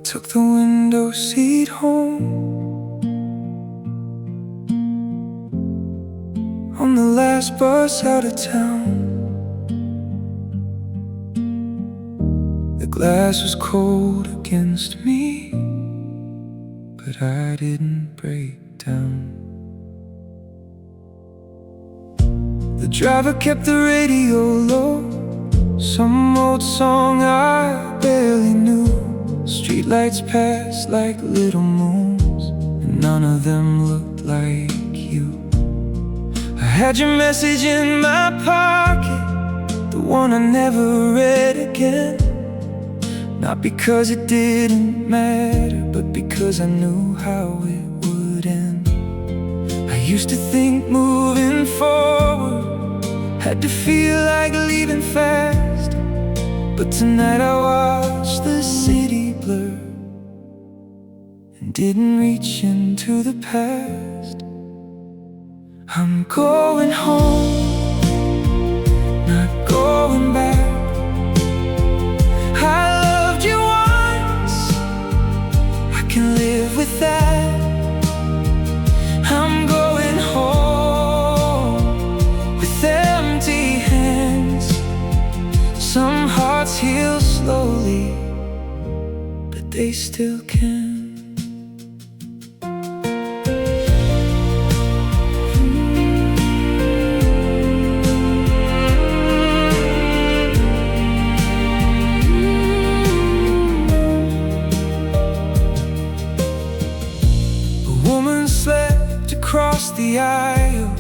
took the window seat home on the last bus out of town. The glass was cold against me, but I didn't break down. The driver kept the radio low, some old song I barely knew. Streetlights passed like little moons, and none of them looked like you. I had your message in my pocket, the one I never read again. Not because it didn't matter, but because I knew how it would end. I used to think moving forward had to feel like leaving fast, but tonight I watched the city blur and didn't reach into the past. I'm going home, not going back. I loved you once, I can live with that. I'm going home with empty hands. Some hearts heal slowly, but they still can. Across the aisle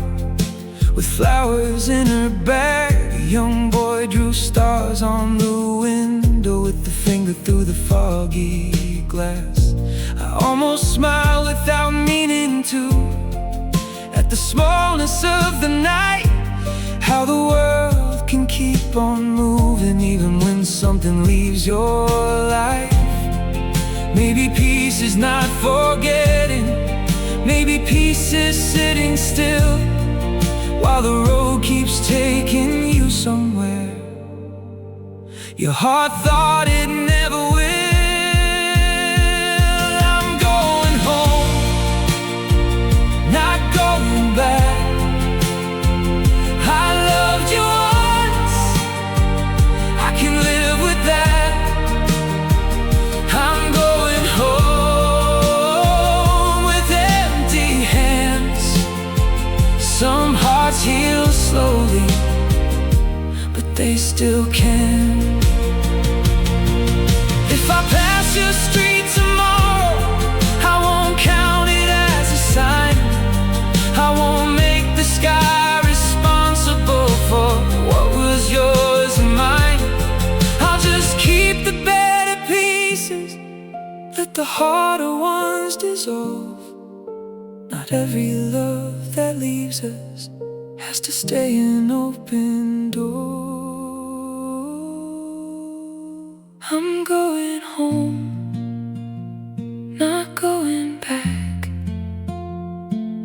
with flowers in her bag. A young boy drew stars on the window with a finger through the foggy glass. I almost smiled without meaning to, at the smallness of the night. How the world can keep on moving even when something leaves your life. Maybe peace is not forgetting, maybe peace is sitting still while the road keeps taking you somewhere your heart thought it never will. I'm going home, not going back. I loved you once, I can live with that. I'm going home with empty hands. Some hearts heal slowly, but they still can. If I pass your street tomorrow, I won't count it as a sign. I won't make the sky responsible for what was yours and mine. I'll just keep the better pieces, let the harder ones dissolve. Not every love that leaves us has to stay an open door. I'm going home, not going back.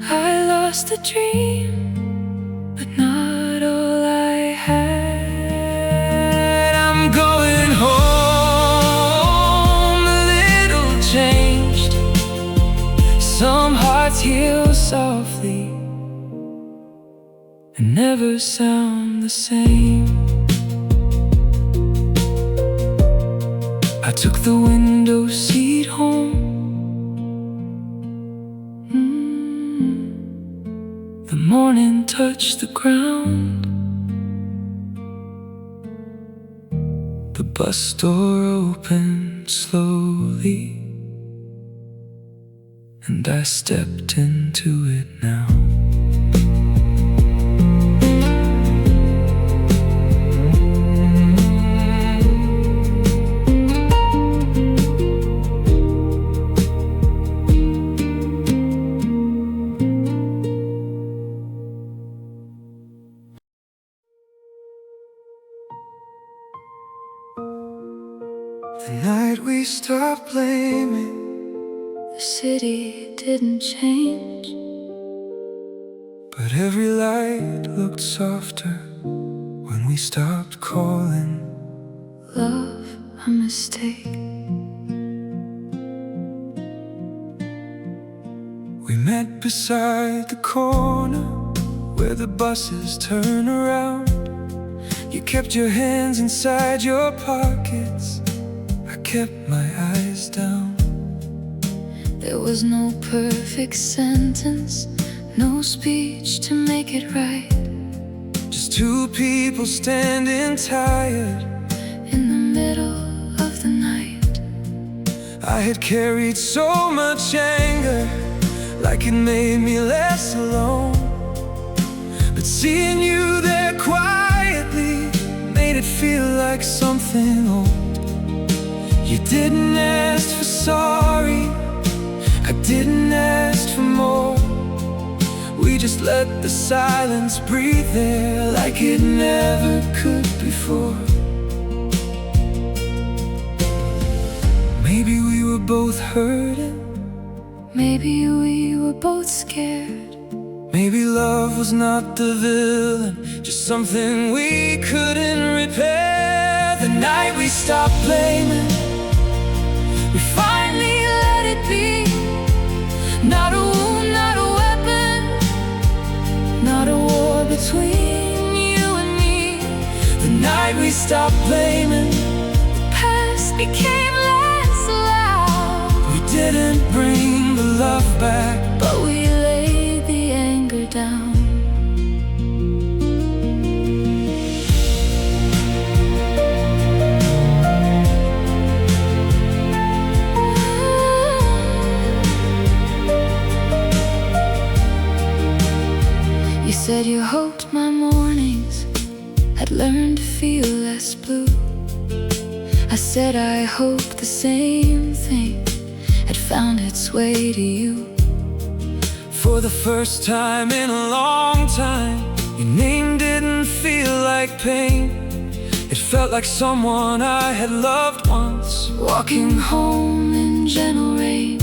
I lost the dream, but not all I had. I'm going home, a little changed. Some hearts heal softly and never sound the same. I took the window seat home. The morning touched the ground. The bus door opened slowly, and I stepped into it now. The night we stopped blaming, the city didn't change, but every light looked softer when we stopped calling love a mistake. We met beside the corner where the buses turn around. You kept your hands inside your pockets, I kept my eyes down. There was no perfect sentence, no speech to make it right. Just two people standing tired in the middle of the night. I had carried so much anger, like it made me less alone. But seeing you there quietly made it feel like something old. You didn't ask for sorry, I didn't ask for more. We just let the silence breathe there like it never could before. Maybe we were both hurting, maybe we were both scared. Maybe love was not the villain, just something we couldn't repair. The night we stopped blaming, we finally let it be. Not a wound, not a weapon, not a war between you and me. The night we stopped blaming, the past became less loud. We didn't bring the love back, but we laid the anger down. You said you hoped my mornings had learned to feel less blue. I said I hoped the same thing had found its way to you. For the first time in a long time, your name didn't feel like pain. It felt like someone I had loved once, walking home in gentle rain.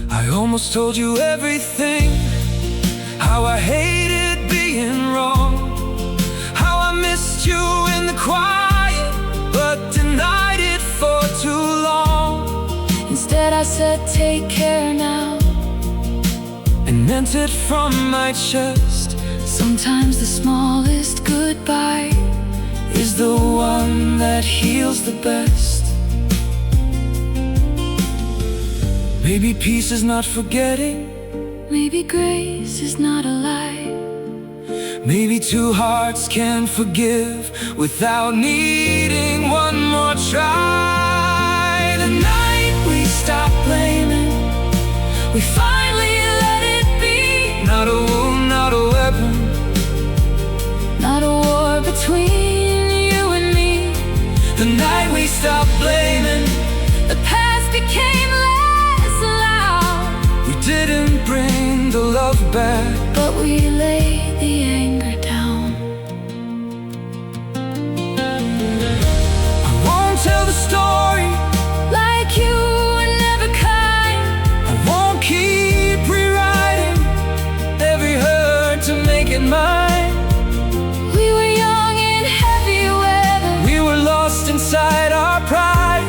I almost told you everything, how I hated being wrong, how I missed you in the quiet, but denied it for too long. Instead I said take care now, and meant it from my chest. Sometimes the smallest goodbye is the one that heals the best. Maybe peace is not forgetting, maybe grace is not a lie. Maybe two hearts can forgive without needing one more try. The night we stopped blaming, we finally let it be. Not a wound, not a weapon, not a war between you and me. The night we stopped blaming, the past became less loud. We didn't bring the love back, but we laid the anger down. I won't tell the story like you were never kind. I won't keep rewriting every hurt to make it mine. We were young in heavy weather, we were lost inside our pride,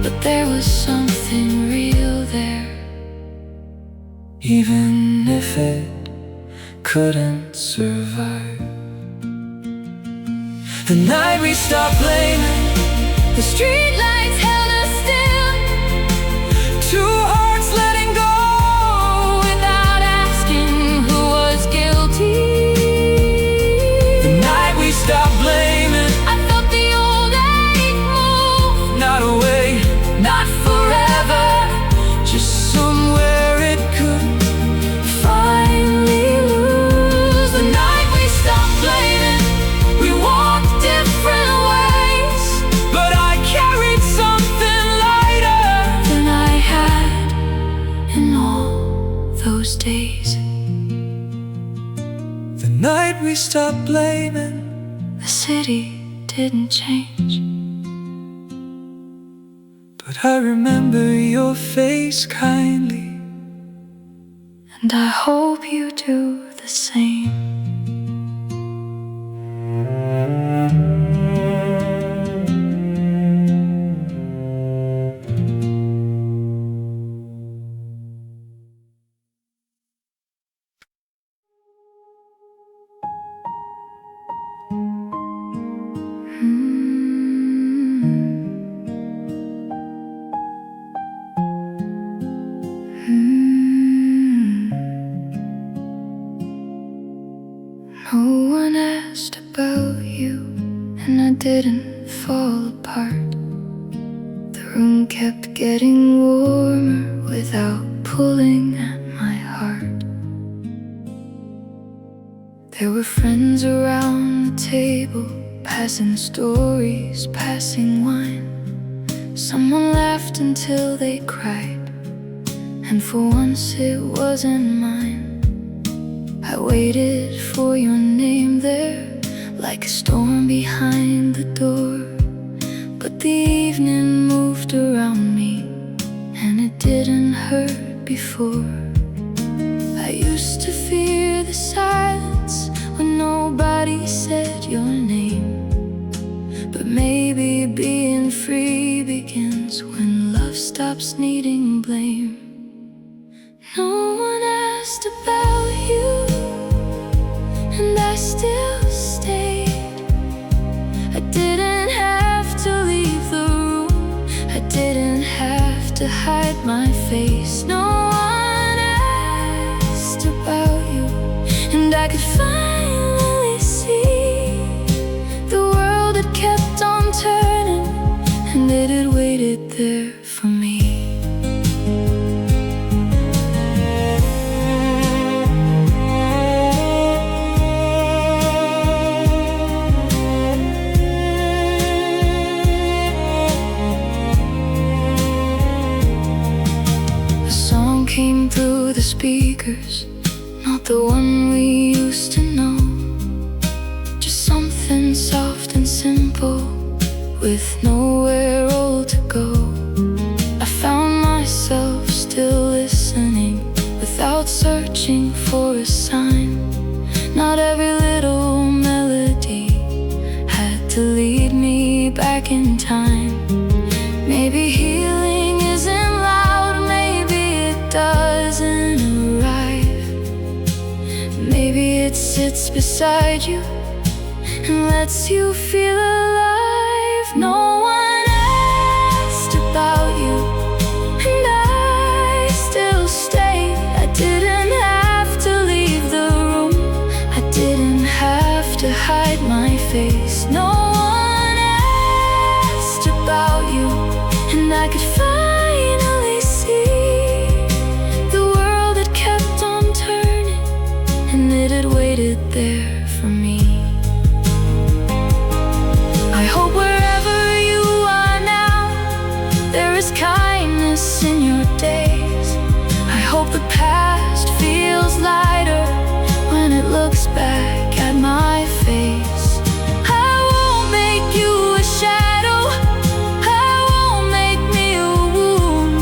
but there was something real there, even if it couldn't survive. The night we stopped blaming, the street lights held us still. Two hearts letting go without asking who was guilty. The night we stopped blaming, I felt the old ache move. not away, not forever, just somewhere it could finally lose. The night we stopped blaming, we walked different ways, but I carried something lighter than I had in all those days. The night we stopped blaming, the city didn't change, but I remember your face kindly, and I hope you do the same. didn't fall apart. The room kept getting warmer without pulling at my heart. There were friends around the table, passing stories, passing wine. Someone laughed until they cried, and for once it wasn't mine. I waited for your name there, like a storm behind the door. But the evening moved around me, and it didn't hurt before. I used to fear the silence when nobody said your name. But maybe being free begins when love stops needing blame. No one asked about you, and I still stayed. I didn't have to leave the room, I didn't have to hide my face. No one asked about you, and I could finally see the world had kept on turning, and it had waited there for me. Came through the speakers, not the one we used to know. Just something soft and simple, with nowhere old to go. I found myself still listening, without searching for a sign. Not every little melody had to lead me back in time. Maybe healing isn't loud, maybe it doesn't arrive. Maybe it sits beside you and lets you feel alive. No one asked about you, and I still stayed. I didn't have to leave the room, I didn't have to hide my face. No one asked about you, and I could finally see the world had kept on turning, and it had waited there for me. I hope wherever you are now, there is kindness in your days. I hope the past feels lighter when it looks back at my face. I won't make you a shadow, I won't make me a wound.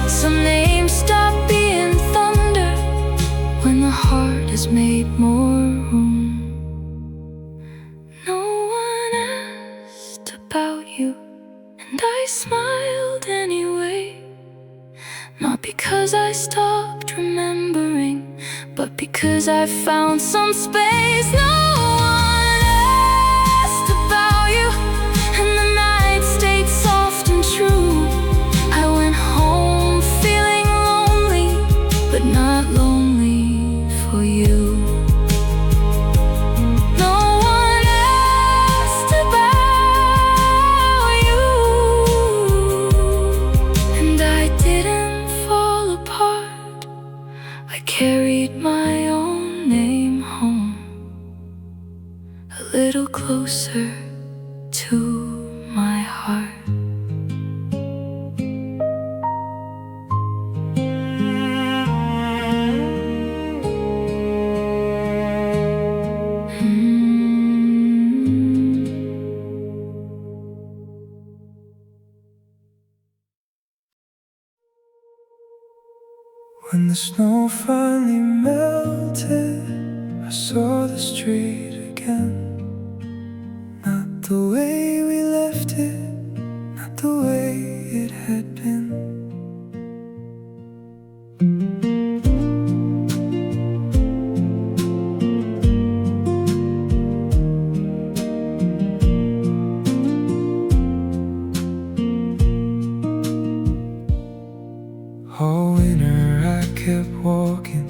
Some names stop being thunder when the heart has made more room. No one asked about you, and I smiled anyway. Not because I stopped remembering, but because I found some space. No one asked about you, and the night stayed soft and true. I went home feeling lonely, but not lonely for you. No one asked about you, and I didn't fall apart. I carried my own name home, a little closer to my heart. When the snow finally melted, I saw the street again. Not the way we left it, not the way it had been. All winter I kept walking,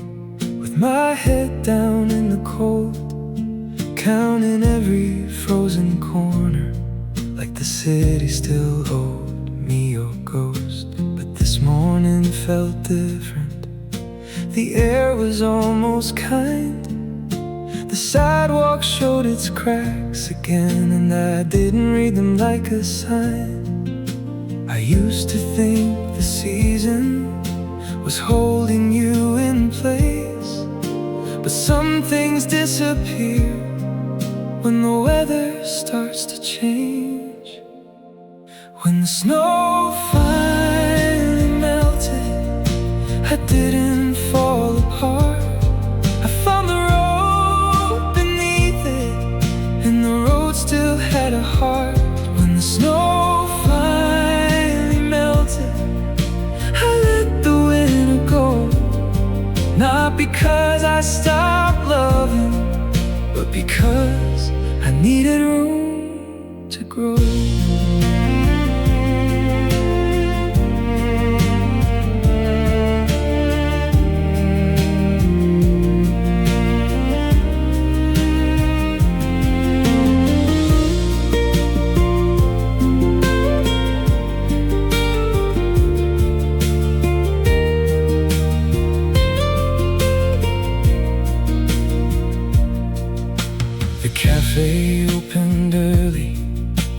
with my head down in the cold, counting every frozen corner city still owed me your ghost, but this morning felt different. The air was almost kind. The sidewalk showed its cracks again, and I didn't read them like a sign. I used to think the season was holding you in place, but some things disappear when the weather starts to change. When the snow finally melted, I didn't fall apart. I found the road beneath it, and the road still had a heart. When the snow finally melted, I let the winter go. Not because I stopped loving, but because I needed room to grow. The cafe opened early,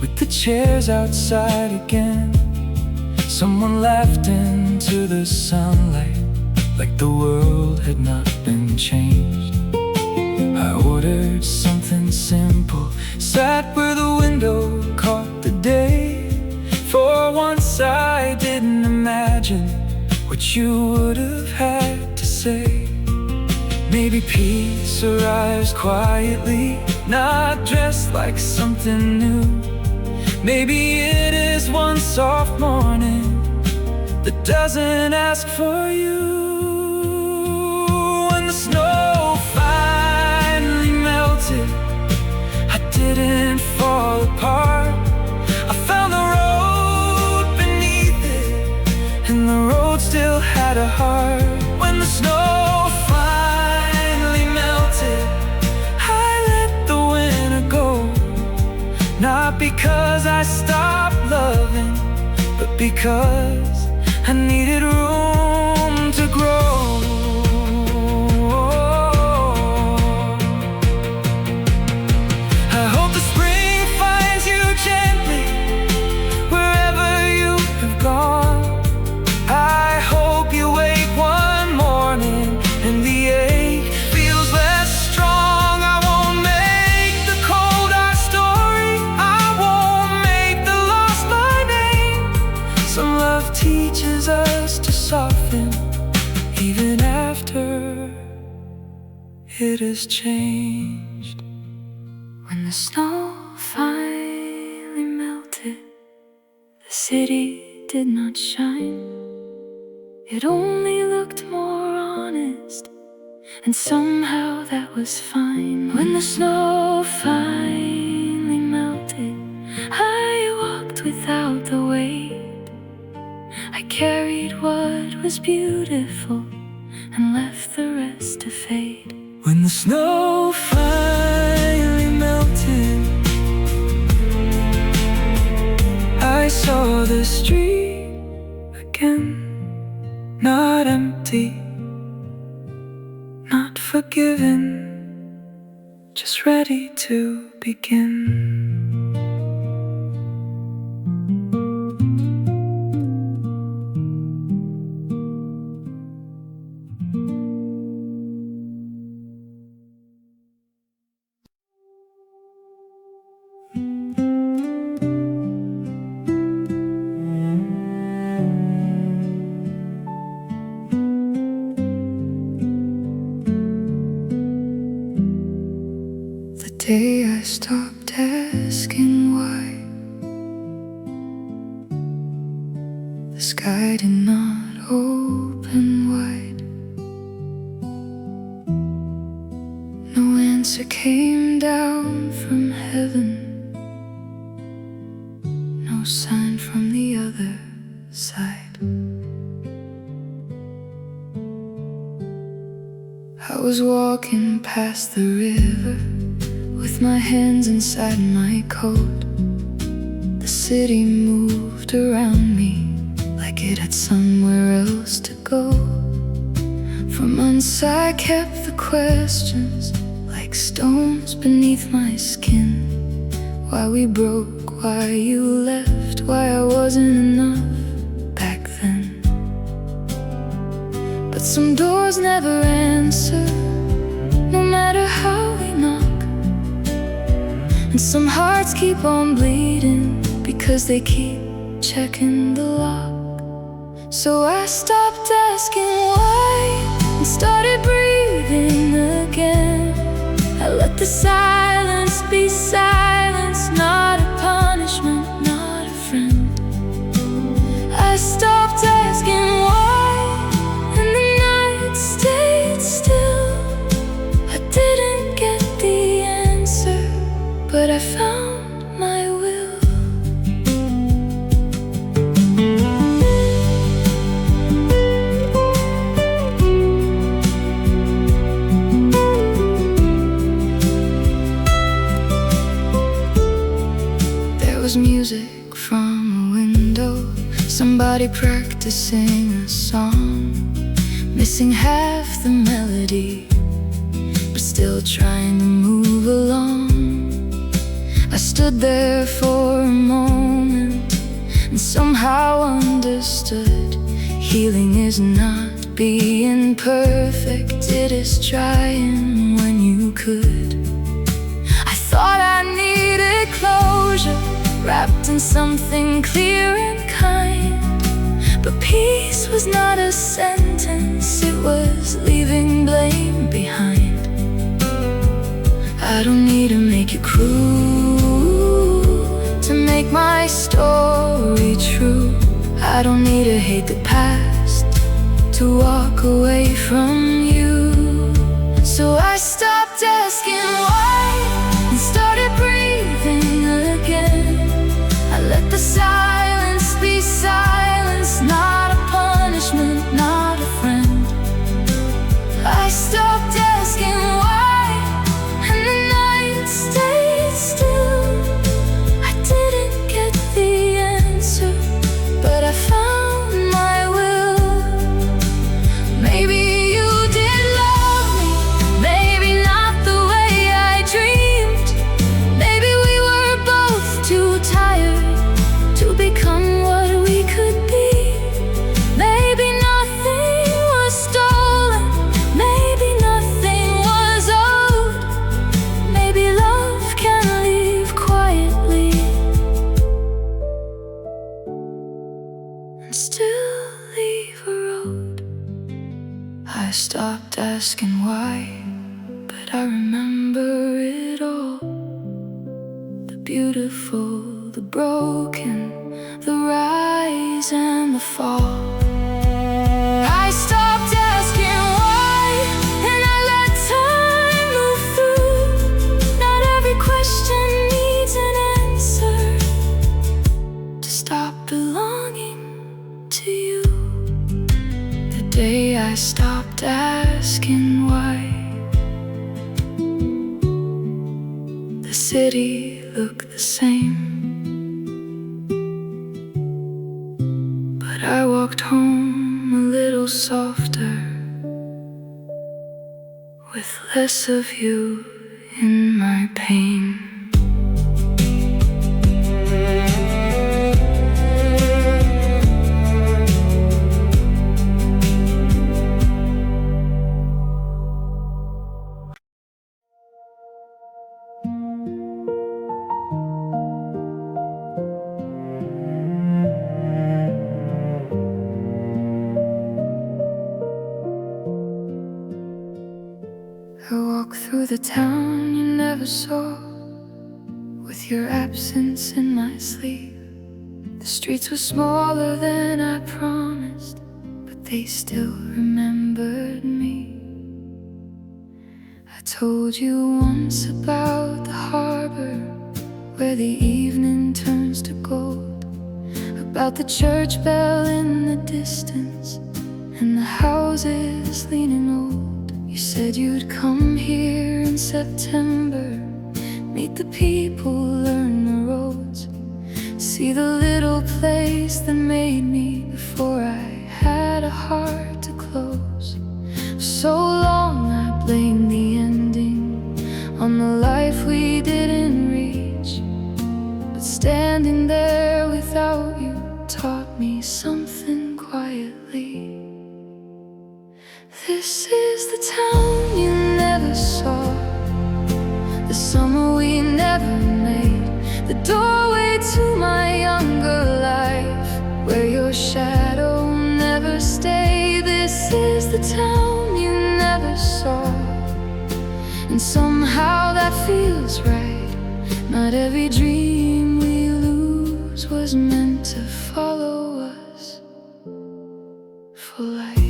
with the chairs outside again. Someone laughed into the sunlight, like the world had not been changed. I ordered something simple, sat where the window caught the day. For once I didn't imagine what you would have had to say. Maybe peace arrives quietly, not dressed like something new. Maybe it is one soft morning that doesn't ask for you. When the snow finally melted, I didn't fall apart. I found the road beneath it, and the road still had a heart. When the snow finally melted, I let the winter go. Not because I stopped loving, but because I needed room to grow. I hope the spring finds you gently wherever you have gone. I hope you wake one morning and the ache feels less strong. I won't make the cold our story, I won't make the loss my name. Some love teaches us to soften even after it has changed. When the snow finally melted, the city did not shine. It only looked more honest, and somehow that was fine. When the snow finally melted, I walked without the weight. I carried what was beautiful and left the rest to fade. When the snow finally melted, I saw the street again. Not empty, not forgiven, just ready to begin. The day I stopped asking why, the sky did not open wide. No answer came down from heaven, no sign from the other side. I was walking past the river with my hands inside my coat. The city moved around me like it had somewhere else to go. For months I kept the questions like stones beneath my skin. Why we broke, why you left, why I wasn't enough back then. But some doors never answer, no matter how we knock. And some hearts keep on bleeding because they keep checking the lock. So I stopped asking why and started breathing again. I let the silence be silence, not a punishment, not a friend. I stopped asking why, and the night stayed still. I didn't get the answer, but I found my will. There was music from a window, somebody practicing a song, missing half the melody, but still trying to move along. I stood there for a moment and somehow understood healing is not being perfect, it is trying when you could. I thought I needed closure, wrapped in something clear and kind. But peace was not a sentence, it was leaving blame behind. I don't need to make you cruel to make my story true. I don't need to hate the past to walk away from you. So I stopped asking why and started breathing again. I let the silence be silence, not a punishment, not a friend. I stopped asking why, and the night stayed still. I didn't get the answer, but I found my will. Maybe you did love me, maybe not the way I dreamed. Maybe we were both too tired to become what we could be. Maybe nothing was stolen, maybe nothing was owed. Maybe love can leave quietly and still leave a road. I stopped asking why, but I remember it all. The beautiful, the broken, the rise and the fall. I stopped asking why, and I let time move through. Not every question needs an answer to stop belonging to you. The day I stopped asking why, the city looked the same, but I walked home a little softer, with less of you in my pain. I walk through the town you never saw, with your absence in my sleep. The streets were smaller than I promised, but they still remembered me. I told you once about the harbor where the evening turns to gold, about the church bell in the distance and the houses leaning old. You said you'd come here in September, meet the people, learn the roads, see the a heart to close. For so long I blamed the ending on the life we didn't reach. But standing there without you taught me something quietly. This is the town you never saw, the summer we never made, the doorway to my younger life, where your shadow never stayed. This is the town you never saw, and somehow that feels right. Not every dream we lose was meant to follow us for life.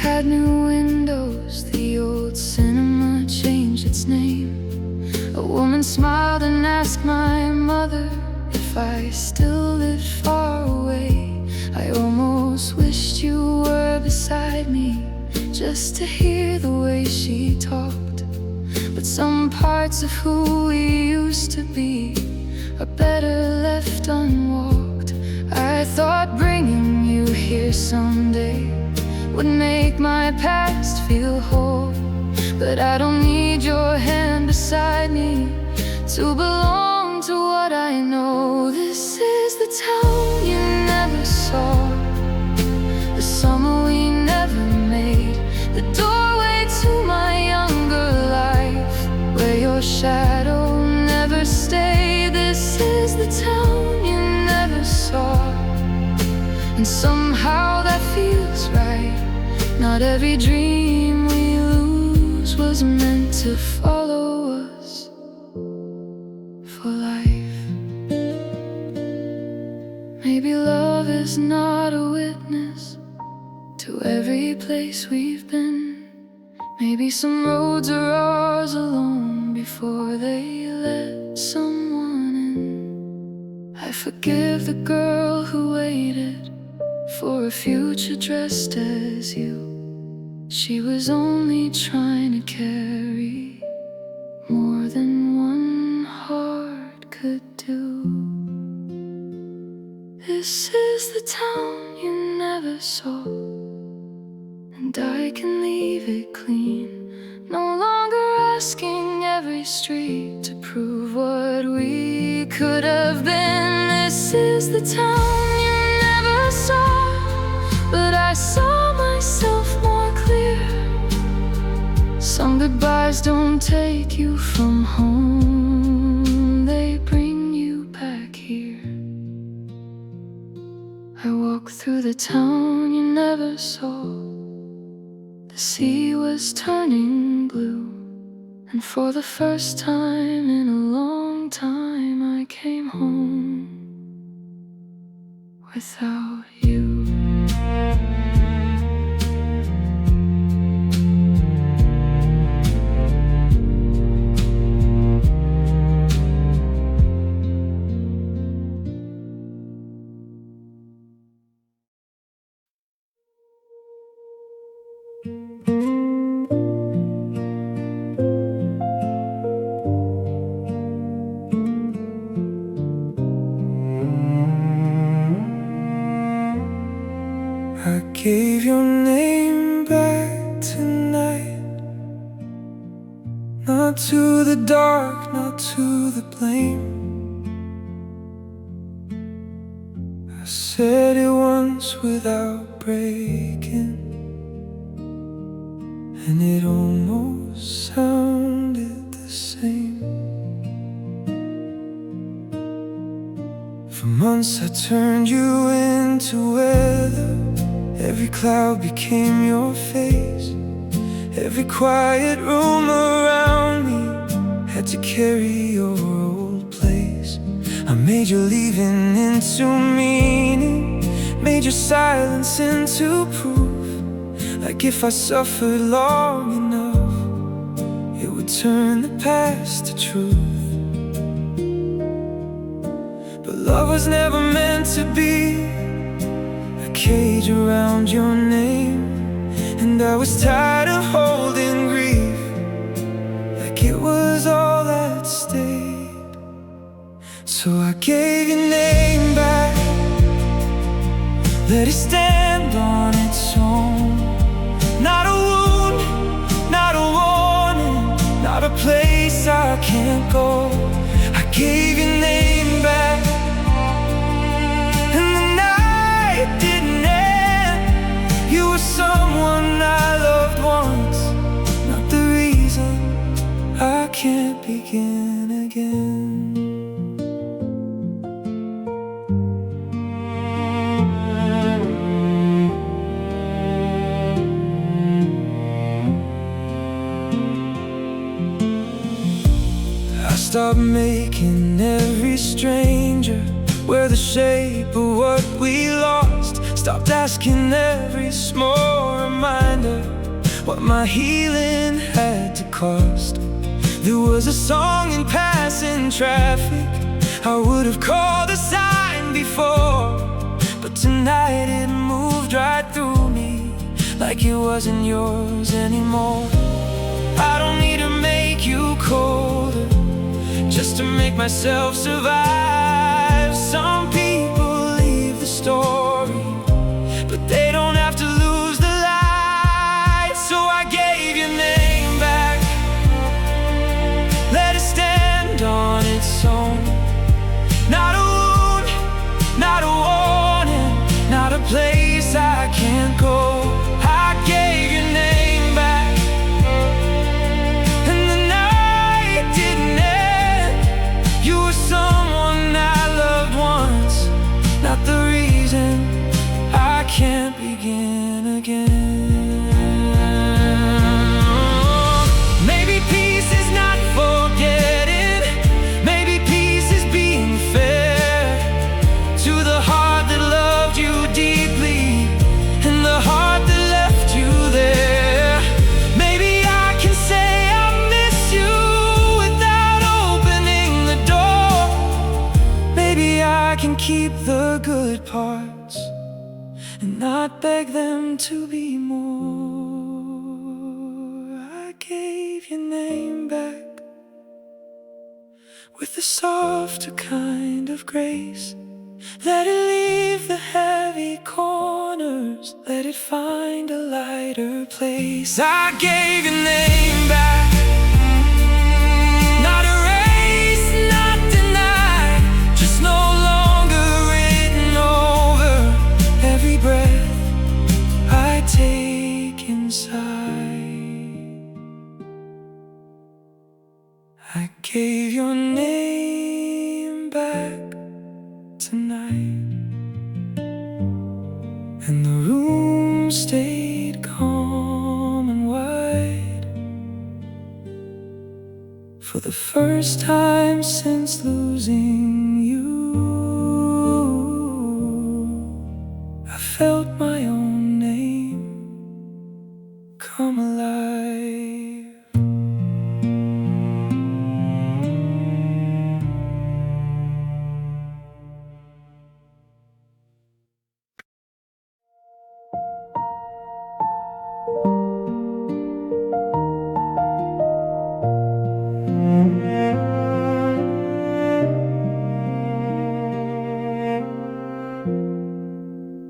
Had new windows, the old cinema changed its name. A woman smiled and asked my mother if I still lived far away. I almost wished you were beside me, just to hear the way she talked. But some parts of who we used to be are better left unwalked. I thought bringing you here someday would make my past feel whole, but I don't need your hand beside me to belong to what I know. This is the town you never saw, the summer we never made, the doorway to my younger life, where your shadow never stayed. This is the town you never saw, and somehow that feels right. Not every dream we lose was meant to follow us for life. Maybe love is not a witness to every place we've been. Maybe some roads are ours alone before they let someone in. I forgive the girl who waited for a future dressed as you. She was only trying to carry more than one heart could do. This is the town you never saw, and I can leave it clean. No longer asking every street to prove what we could have been. This is the town you never saw, but I saw myself more clear. Some goodbyes don't take you from home, they bring you back here. I walked through the town you never saw. The sea was turning blue, and for the first time in a long time I came home without you. I gave your name back tonight, not to the dark, not to the blame. I said it once without breaking, and it almost sounded the same. For months I turned you into weather. Every cloud became your face. Every quiet room around me had to carry your old place. I made your leaving into meaning, made your silence into proof. Like if I suffered long enough, it would turn the past to truth. But love was never meant to be a cage around your name, and I was tired of holding grief, like it was all that stayed. So I gave your name back, let it stand on its own. Not a wound, not a warning, not a place I can't go. I gave your name back, and the night didn't end. You were someone I loved once, not the reason I can't begin again. Stop making every stranger wear the shape of what we lost. Stopped asking every small reminder what my healing had to cost. There was a song in passing traffic I would have called a sign before, but tonight it moved right through me like it wasn't yours anymore. I don't need to make you colder just to make myself survive. Some people leave the story, but they don't have to lose the light. So I gave your name back, let it stand on its own. Not a wound, not a warning, not a place I can't go. I gave your name back, and the night didn't end. You were someone I loved once, not the reason I can't begin again. Maybe peace is not forgetting, maybe peace is being fair to the heart that loved you deeply and the heart that left you there. Maybe I can say I miss you without opening the door. Maybe I can keep the good parts and not beg them to be more. I gave your name back with a softer kind of grace. Let it leave the heavy corners, let it find a lighter place. I gave your name back, not erased, not denied, just no longer written over every breath I take inside. I gave your name back tonight, and the room stayed calm and wide. For the first time since losing you, I felt my own name come alive.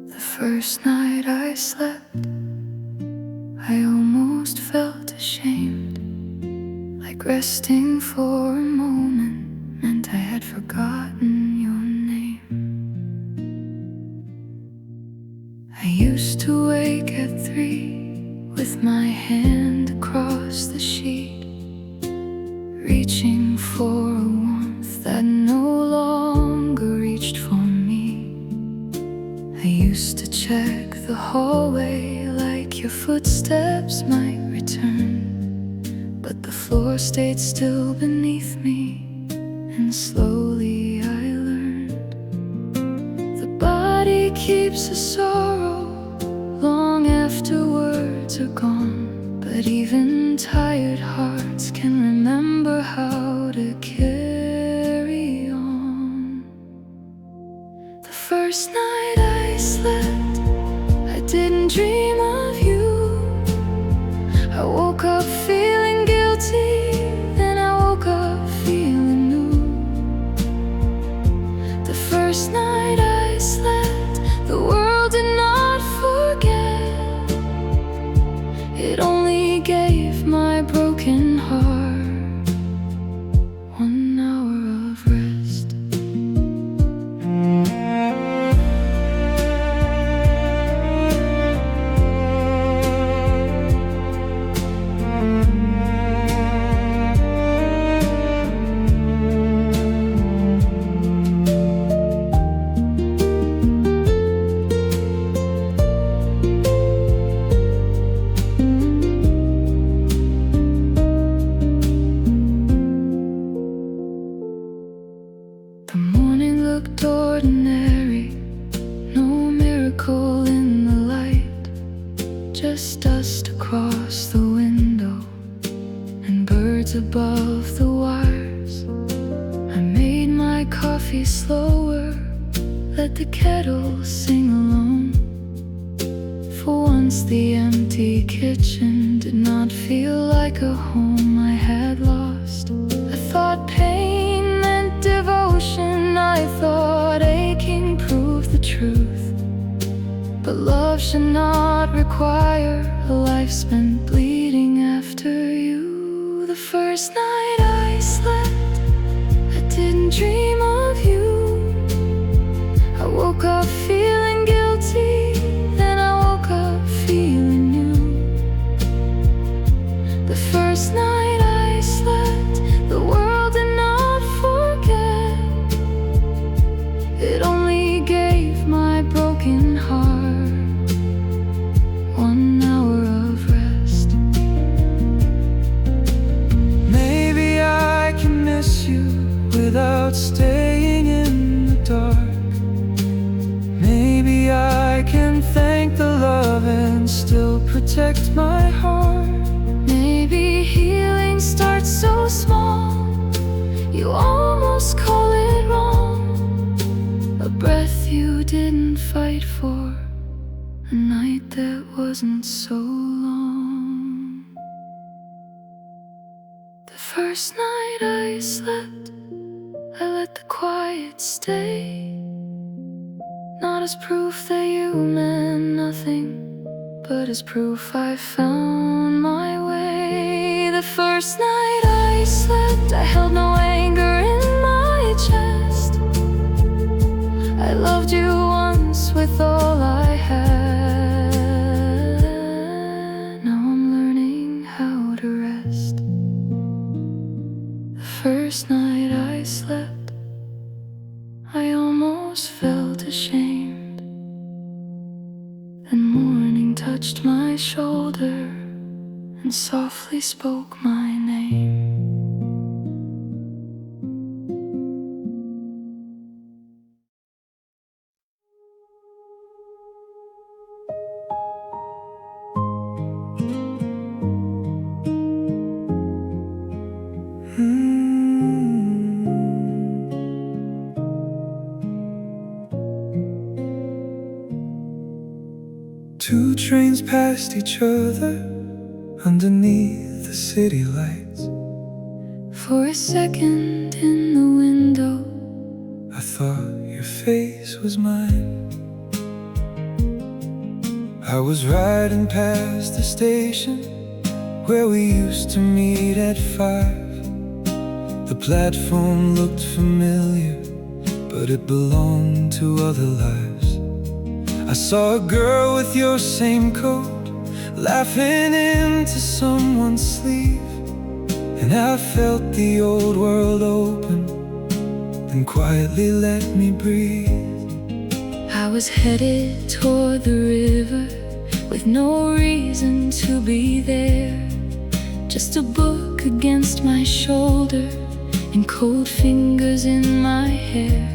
The first night I slept, I almost felt ashamed, like resting for a moment meant I had forgotten your name. I used to wake at 3 with my hand across the sheet, reaching for a warmth that no longer reached for me. I used to check the hallway like your footsteps might return, but the floor stayed still beneath me, and slowly I learned the body keeps a sorrow long after words are gone. But even tired hearts can remember how to carry on. The first night I slept, I didn't dream of you. It only gave my broken heart 1 hour of rest. The morning looked ordinary, no miracle in the light, just dust across the window and birds above the wires. I made my coffee slower, let the kettle sing alone. For once the empty kitchen did not feel like a home I had lost. I thought pain meant devotion, I thought aching proved the truth. But love should not require a life spent bleeding after you. The first night I slept, I didn't dream of you. I woke up feeling guilty, then I woke up feeling new. The first night I slept, the world did not forget. It only gave my broken heart 1 hour of rest. Maybe I can miss you without staying in the dark. Maybe I can thank the love and still protect my heart. Maybe healing starts so small, you almost call it wrong. A breath you didn't fight for, a night that wasn't so long. The first night I slept, I let the quiet stay, not as proof that you meant nothing, but as proof I found my way. The first night I slept, I held no anger in my chest. I loved you once with all I had. Now I'm learning how to rest. The first night I slept, I almost felt ashamed. Then morning touched my shoulder and softly spoke my name. Two trains passed each other underneath the city lights. For a second in the window, I thought your face was mine. I was riding past the station where we used to meet at 5. The platform looked familiar, but it belonged to other lives. I saw a girl with your same coat laughing into someone's sleeve, and I felt the old world open and quietly let me breathe. I was headed toward the river with no reason to be there, just a book against my shoulder and cold fingers in my hair.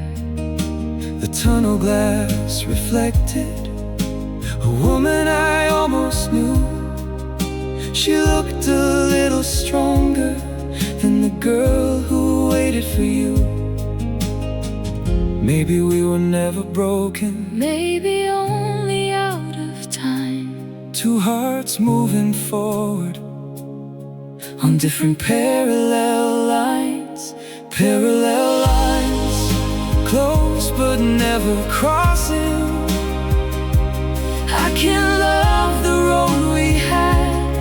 The tunnel glass reflected a woman I almost knew. She looked a little stronger than the girl who waited for you. Maybe we were never broken, maybe only out of time. Two hearts moving forward on different parallel lines. Parallel lines, close but never crossing. I can love the road we had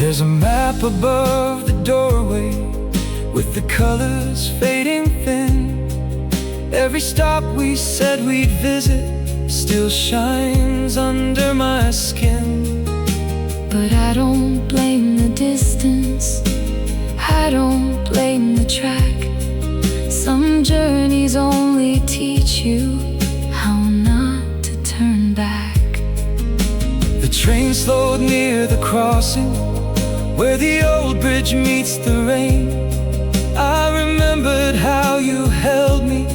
There's a map above the doorway with the colors fading thin. Every stop we said we'd visit still shines under my skin. But I don't blame the distance, I don't blame the track. Some journeys only teach you how not to turn back. The train slowed near the crossing where the old bridge meets the rain. I remembered how you held me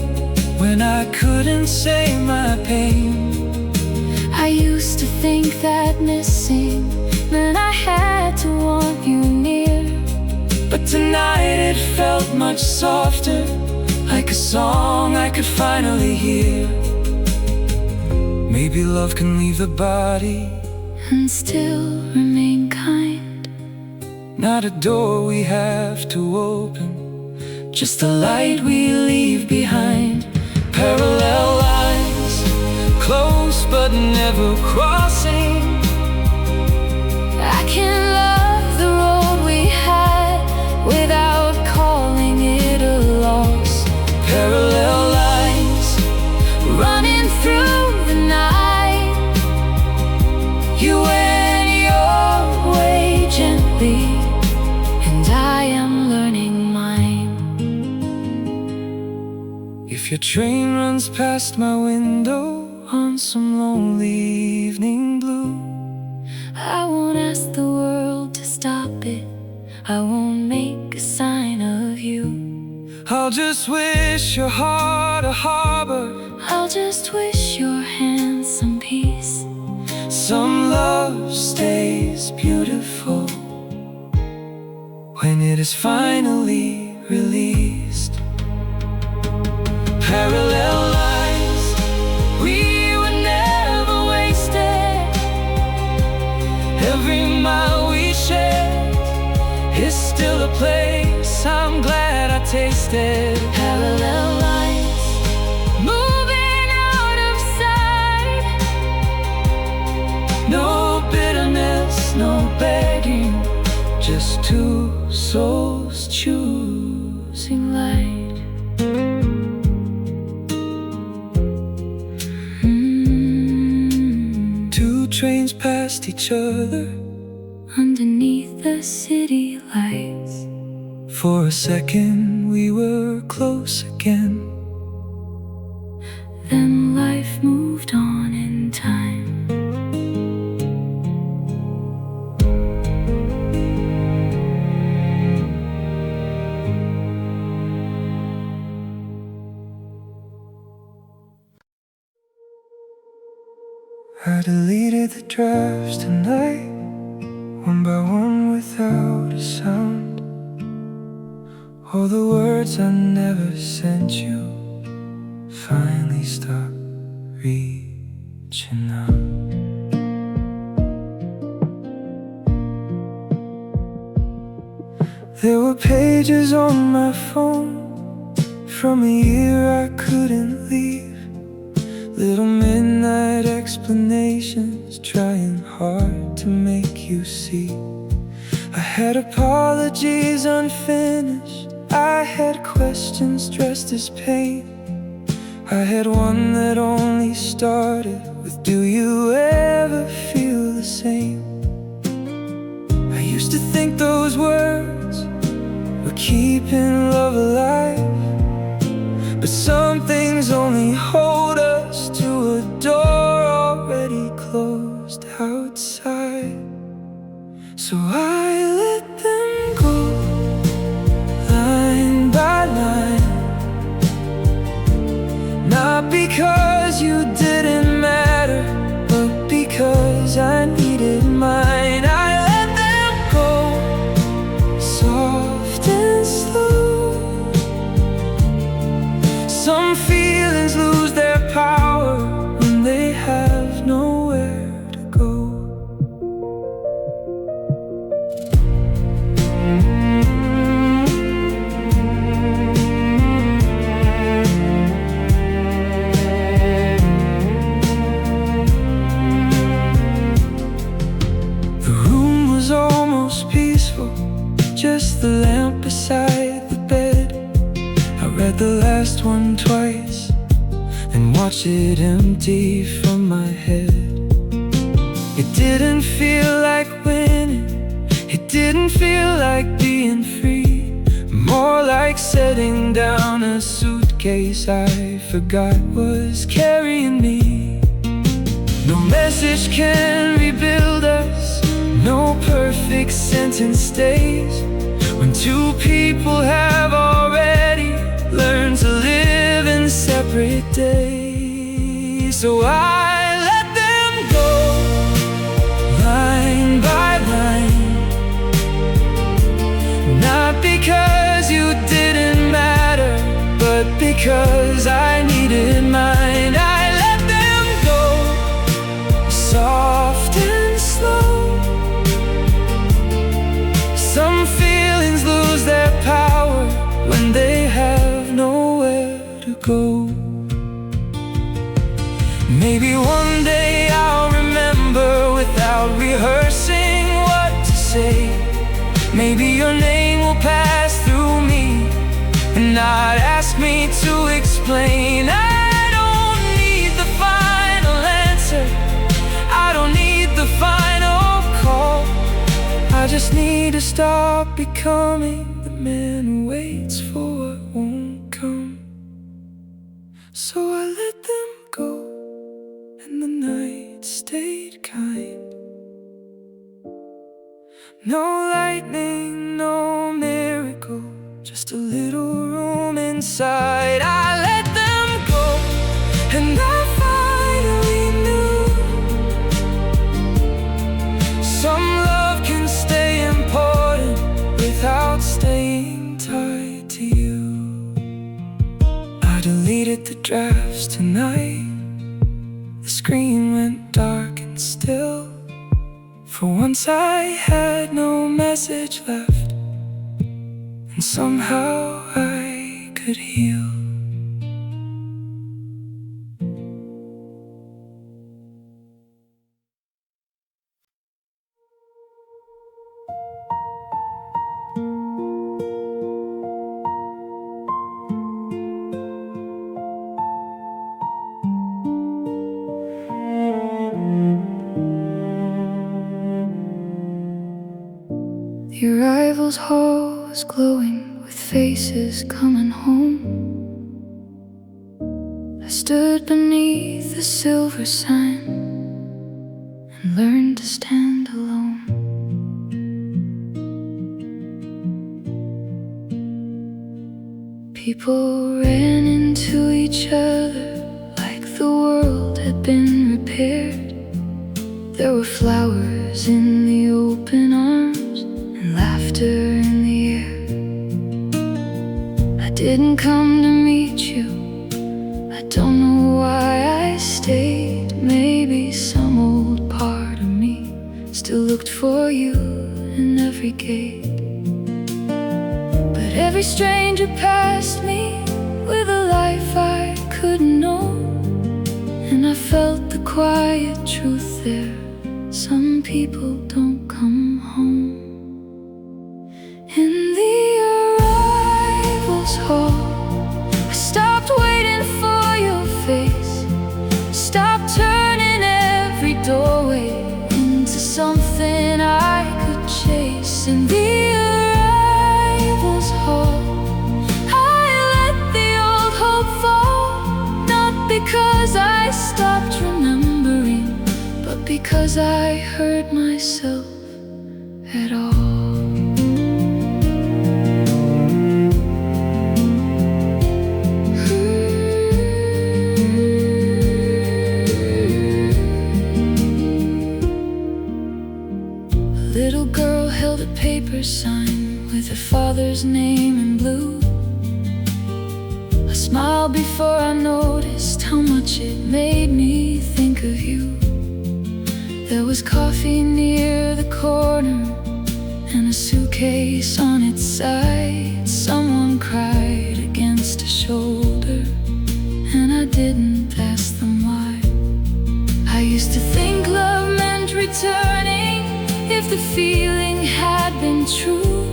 when I couldn't say my pain. I used to think that missing meant I had to want you near, but tonight it felt much softer, like a song I could finally hear. Maybe love can leave the body and still remain kind. Not a door we have to open, just a light we leave behind. Parallel lines, close but never crossing. I can love the road we had without calling it a loss. Parallel lines, running through the night. You went your way gently, and I am learning mine. if your train runs past my window on some lonely evening blue, I won't ask the world to stop it, I won't make a sign of you. I'll just wish your heart a harbor, I'll just wish your hands some peace. some love stays beautiful when it is finally released. Parallel lines, we were never wasted. Every mile we shared is still a place I'm glad I tasted. Parallel lines, moving out of sight. No bitterness, no begging, just two souls choosing light. Two trains passed each other Underneath the city lights, for a second we were close again. then life moved on in time. I deleted the drafts tonight, one by one without a sound. All the words I never sent you finally stopped reaching out. There were pages on my phone from a year I couldn't leave. Little midnight explanations, trying hard to make you see. I had apologies unfinished, I had questions dressed as pain. I had one that only started with, do you ever feel the same? I used to think those words were keeping love alive, but some things only hold us to a door already closed outside. So I let them go, line by line. Not because you didn't matter, but because I needed mine. I let them go, soft and slow. Some feelings lose their power when they have nowhere to go. the lamp beside the bed. I read the last one twice, then watched it empty from my head. It didn't feel like winning, it didn't feel like being free, more like setting down a suitcase I forgot was carrying me. No message can rebuild us, no perfect sentence stays, when two people have already learned to live in separate days. So I let them go, line by line, not because you didn't matter, but because I needed mine. I let them go, soft and slow. Some feelings lose their power when they have nowhere to go. Maybe one day I'll remember without rehearsing what to say. Maybe your name will pass through me and not ask me to explain. I don't need the final answer, I don't need the final call. I just need to stop becoming the man who waits for what won't come. So I let them go, and the night stayed kind. No lightning, no miracle, just a little room inside. I let them go, and I finally knew some love can stay important without staying tied to you. I deleted the drafts tonight, the screen went dark and still. For once I had no message left, and somehow I could heal. The arrivals hall was glowing with faces coming home. I stood beneath the silver sign and learned to stand alone. People ran into each other like the world had been repaired. There were flowers in the open arms and laughter in the air. I didn't come to meet you, I don't know why I stayed. Maybe some old part of me still looked for you in every gate. But every stranger passed me with a life I couldn't know, and I felt the quiet truth there: some people don't come home. In the arrivals hall, I stopped waiting for your face, stopped turning every doorway into something I could chase. In the arrivals hall, I let the old hope fall, not because I stopped remembering, but because I heard myself at all. A little girl held a paper sign with her father's name in blue. I smiled before I noticed how much it made me think of you. There was coffee near the corner and a suitcase on its side. Someone cried against a shoulder, and I didn't ask them why. I used to think love meant returning if the feeling had been true,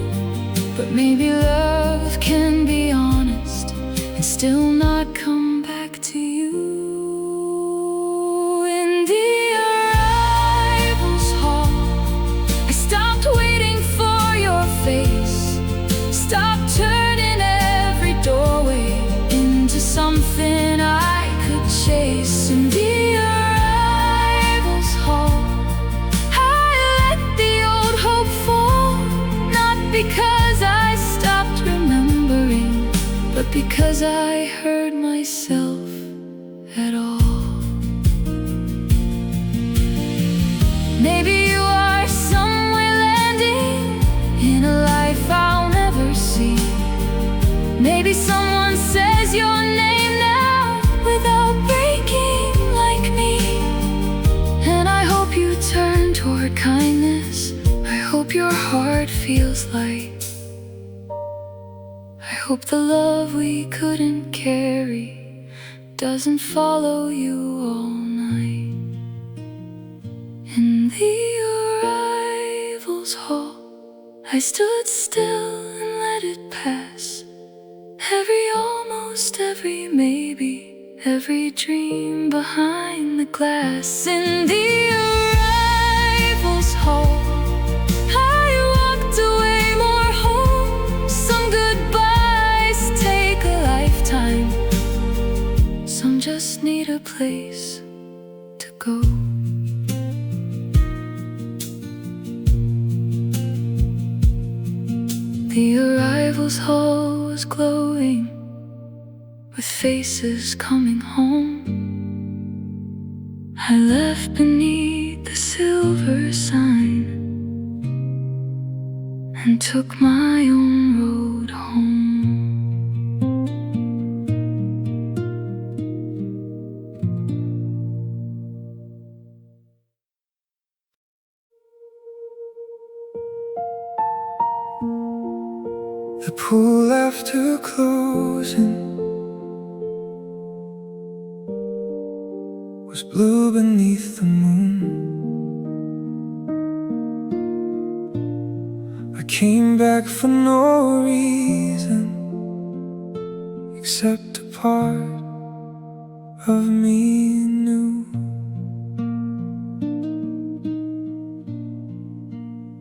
But maybe love can be honest and still not come back to you. In the arrivals hall, I stopped waiting for your face, stopped turning every doorway into something I could chase. In the arrivals hall, I let the old hope fall, not because I stopped remembering, but because I heard myself at all. Maybe you are somewhere landing in a life I'll never see. Maybe someone says your name now without breaking like me. And I hope you turn toward kindness. I hope your heart feels light. I hope the love we couldn't carry doesn't follow you all night. In the arrivals hall, I stood still and let it pass. Every almost, every maybe, every dream behind the glass. In the arrivals hall, I walked away more whole. Some goodbyes take a lifetime, some just need a place to go. The arrivals hall was glowing with faces coming home. I left beneath the silver sign and took my own road home. The pool after closing was blue beneath the moon. I came back for no reason except a part of me knew.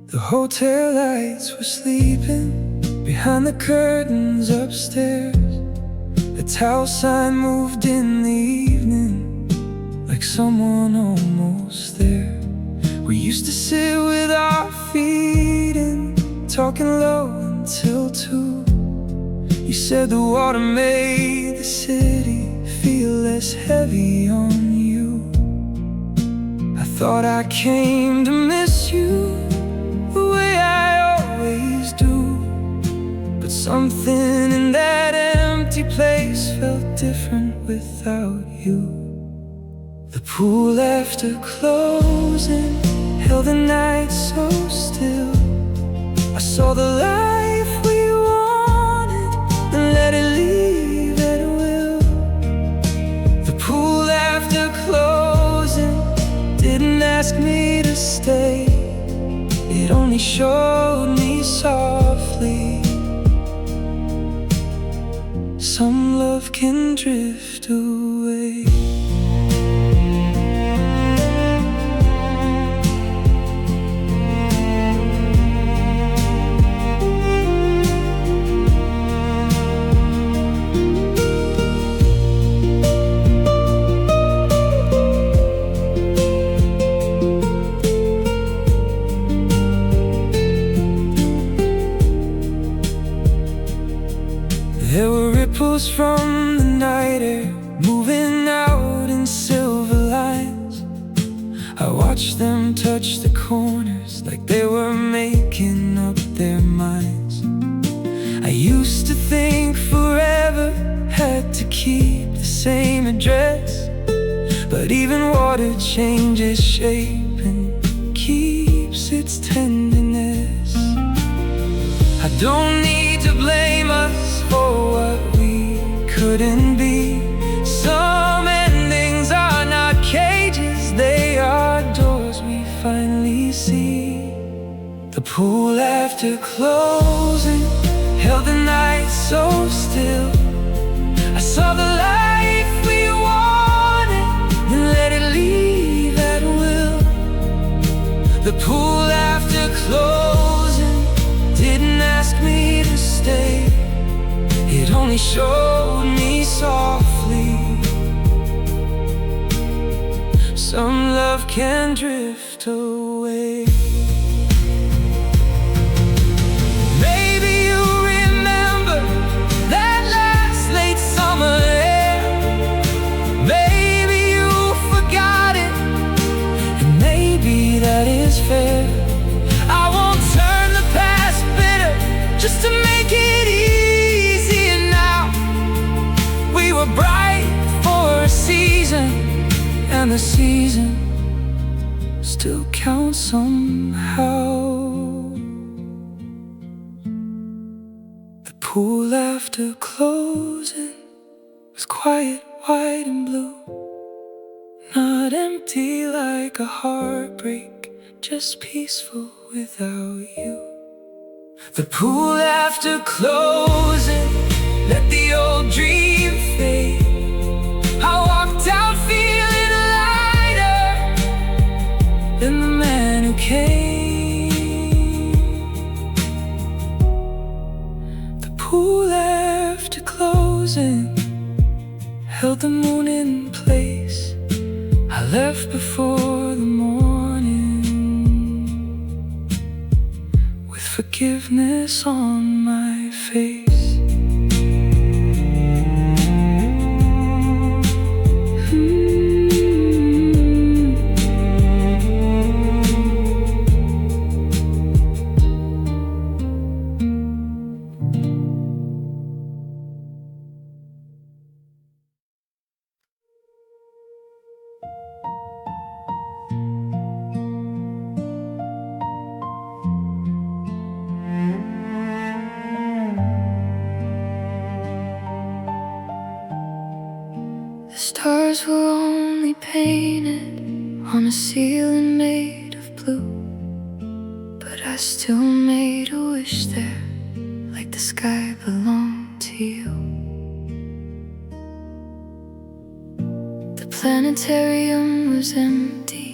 The hotel lights were sleeping behind the curtains upstairs. The towel sign moved in the evening like someone almost there. We used to sit with our feet in, talking low until 2. You said the water made the city feel less heavy on you. I thought I came to miss you the way I always do. But something in that empty place felt different without you. The pool after closing held the night so still. I saw the life we wanted and let it leave at will. The pool after closing didn't ask me to stay. It only showed me softly some love can drift away. There were ripples from the night air moving out in silver lines. I watched them touch the corners like they were making up their minds. I used to think forever had to keep the same address, but even water changes shape and keeps its tenderness. I don't need to blame us for what we couldn't be. Some endings are not cages, they are doors we finally see. The pool after closing held the night so still. I saw the life we wanted and let it leave at will. The pool after closing didn't ask me to stay. It only showed me softly some love can drift away. Maybe you remember that last late summer air. Maybe you forgot it, and maybe that is fair. I won't turn the past bitter just to make it easier now. We were bright for a season, and the season still counts somehow. The pool after closing was quiet, white and blue, not empty like a heartbreak, just peaceful without you. The pool after closing let the old dream fade. I walked out feeling lighter than the man who came. The pool after closing held the moon in place. I left before the morning with forgiveness on my face. The stars were only painted on a ceiling made of blue, but I still made a wish there, like the sky belonged to you. The planetarium was empty,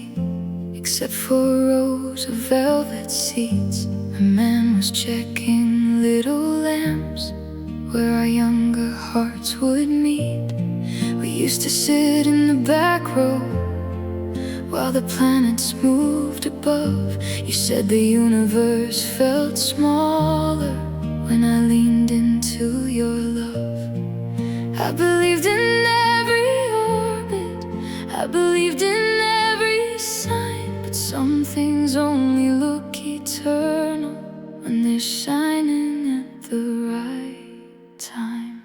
except for rows of velvet seats. A man was checking little lamps where our younger hearts would meet. We used to sit in the back row while the planets moved above. You said the universe felt smaller when I leaned into your love. I believed in every orbit, I believed in every sign, but some things only look eternal when they're shining at the right time.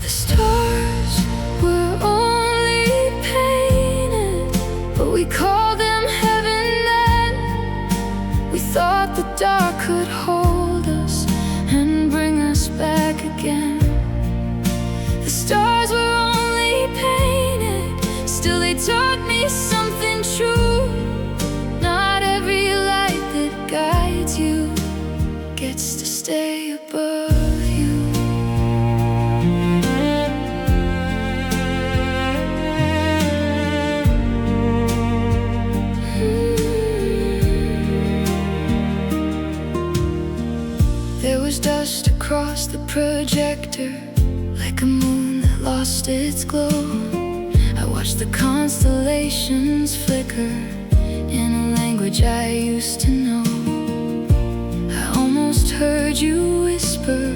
The stars were only painted, but we called them heaven then. We thought the dark could hold us and bring us back again. The stars were only painted, still they taught me something true. Not every light that guides you gets to stay above you. There was dust across the projector, like a moon that lost its glow. I watched the constellations flicker in a language I used to know. I almost heard you whisper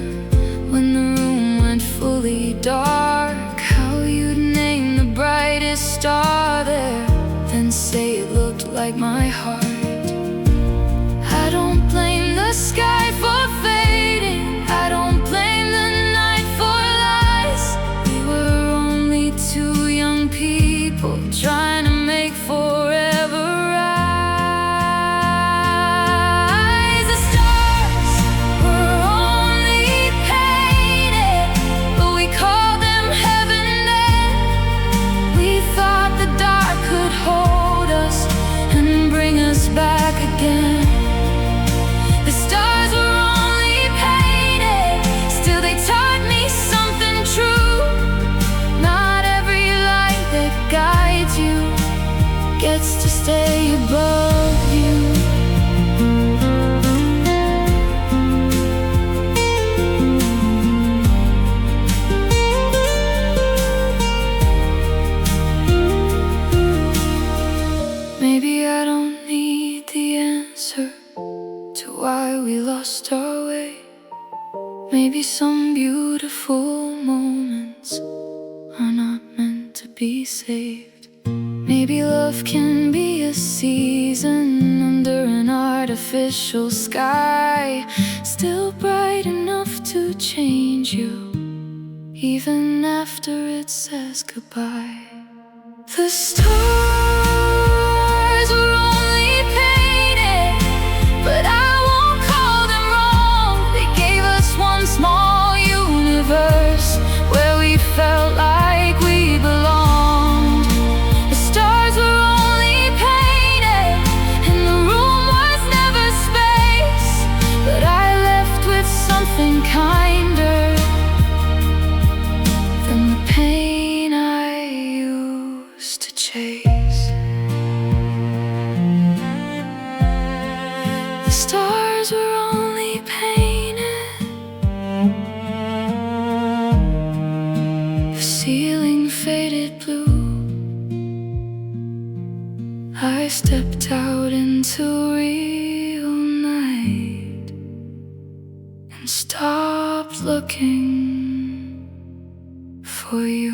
when the room went fully dark, how you'd name the brightest star there, then say it looked like my heart. I don't blame the sky for fading, I don't blame the night for lies. We were only two young people trying to make forever rise. The stars were only lost our way. Maybe some beautiful moments are not meant to be saved. Maybe love can be a season under an artificial sky, still bright enough to change you, even after it says goodbye. The stars were only painted, but I won't call them wrong. They gave us one small universe where we felt like we belonged. The stars were only painted, and the room was never space, but I left with something kinder than the pain I used to chase. The stars were only painted, the ceiling faded blue. I stepped out into real night and stopped looking for you.